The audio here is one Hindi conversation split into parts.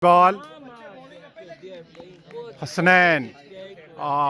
बॉल हसनैन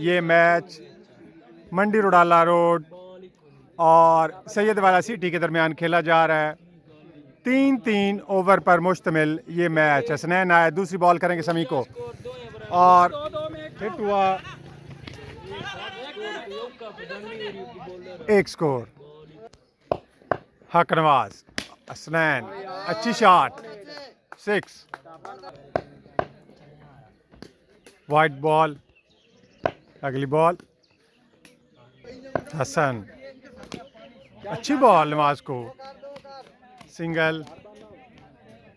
ये मैच मंडी रोड़ाला रोड और सैयद वाला सिटी के दरमियान खेला जा रहा है। 3-3 ओवर पर मुश्तमिल ये मैच। हसनैन आए, दूसरी बॉल करेंगे समी को और हिट हुआ, एक स्कोर। हक नवाज, हसनैन, अच्छी शॉट, 6। वाइट बॉल, अगली बॉल हसन, अच्छी बॉल नवाज को, सिंगल,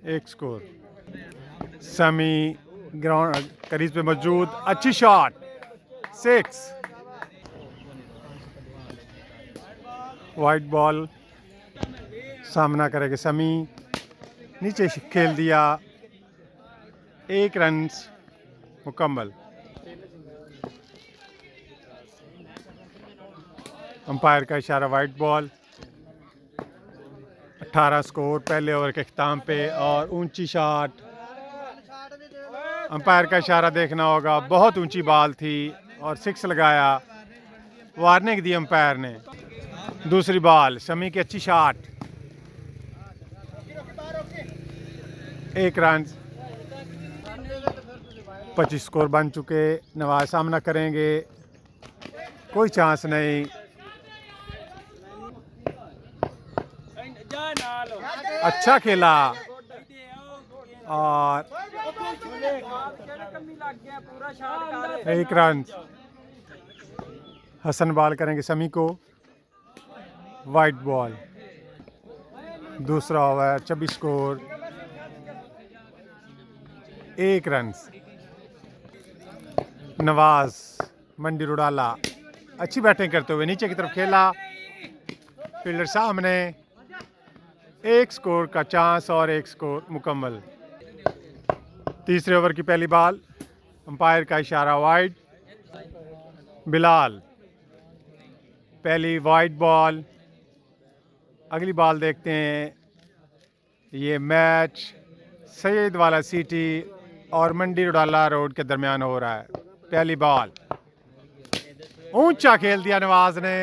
एक स्कोर। समी ग्राउंड क्रीज पे मौजूद, अच्छी शॉट, 6। वाइट बॉल, सामना करेंगे समी, नीचे खेल दिया, 1 रन मुकम्मल। अंपायर का इशारा, वाइट बॉल। 18 स्कोर पहले ओवर के अख्ताम पे और ऊंची शॉट। अंपायर का इशारा देखना होगा, बहुत ऊंची बॉल थी और 6 लगाया, वार्निंग दी अंपायर ने। दूसरी बॉल, समी की अच्छी शॉट, 1 रन। 25 स्कोर बन चुके। नवाज सामना करेंगे, कोई चांस नहीं। अच्छा खेला और 1 रन। हसन बॉल करेंगे समी को, वाइट बॉल। दूसरा ओवर, 26 स्कोर, 1 रन। नवाज मंडी रोड़ाला अच्छी बैटिंग करते हुए नीचे की तरफ खेला, फील्डर सामने, 1 स्कोर का चांस और 1 स्कोर मुकम्मल। तीसरे ओवर की पहली बॉल, अंपायर का इशारा, वाइड। बिलाल, पहली वाइट बॉल। अगली बॉल देखते हैं। ये मैच सैयद वाला सिटी और मंडी रोड़ाला रोड के दरमियान हो रहा है। पहली बॉल, ऊंचा खेल दिया नवाज ने,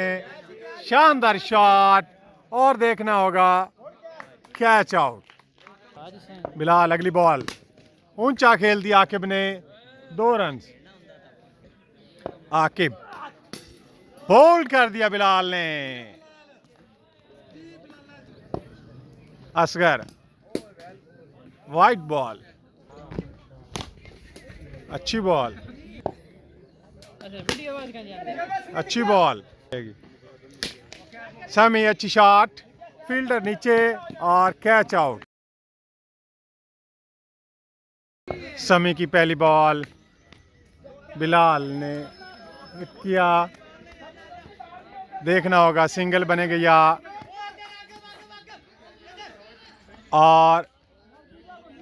शानदार शॉट और देखना होगा कैच आउट। बिलाल, अगली बॉल, ऊंचा खेल दिया आकिब ने, 2 रन। आकिब, होल्ड कर दिया बिलाल ने। असगर, वाइट बॉल, अच्छी बॉल, अच्छी बॉल। समी, अच्छी शॉट, फील्डर नीचे और कैच आउट। समी की पहली बॉल, बिलाल ने हिट किया, देखना होगा सिंगल बनेगा या, और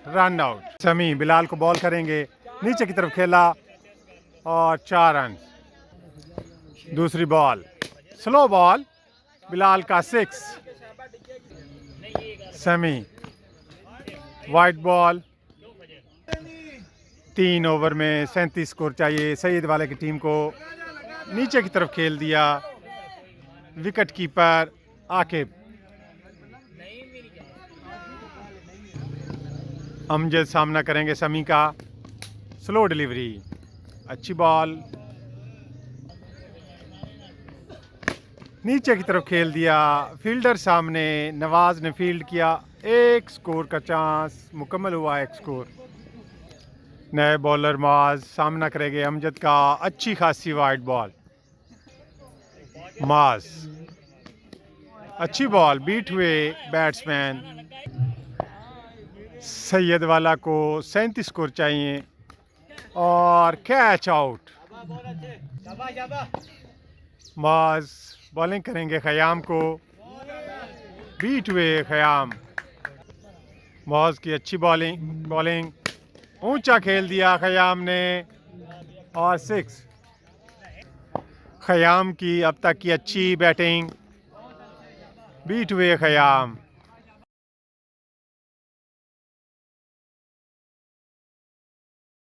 रन आउट। समी बिलाल को बॉल करेंगे, नीचे की तरफ खेला और 4 रन। दूसरी बॉल, स्लो बॉल, बिलाल का 6। समी, वाइट बॉल। 3 ओवर में 37 स्कोर चाहिए सैयद वाले की टीम को, नीचे की तरफ खेल दिया, विकेट कीपर आकिब। अमजद सामना करेंगे समी का, स्लो डिलीवरी, अच्छी बॉल, नीचे की तरफ खेल दिया, फील्डर सामने, नवाज ने फील्ड किया, 1 स्कोर का चांस मुकम्मल हुआ, 1 स्कोर। नए बॉलर माज सामना करेंगे अमजद का, अच्छी खासी वाइड बॉल। माज, अच्छी बॉल, बीट हुए बैट्समैन। सैयद वाला को 37 स्कोर चाहिए और कैच आउट। माज बॉलिंग करेंगे खयाम को, बीट हुए खयाम। माज की अच्छी बॉलिंग, ऊंचा खेल दिया खयाम ने और 6। खयाम की अब तक की अच्छी बैटिंग, बीट हुए खयाम।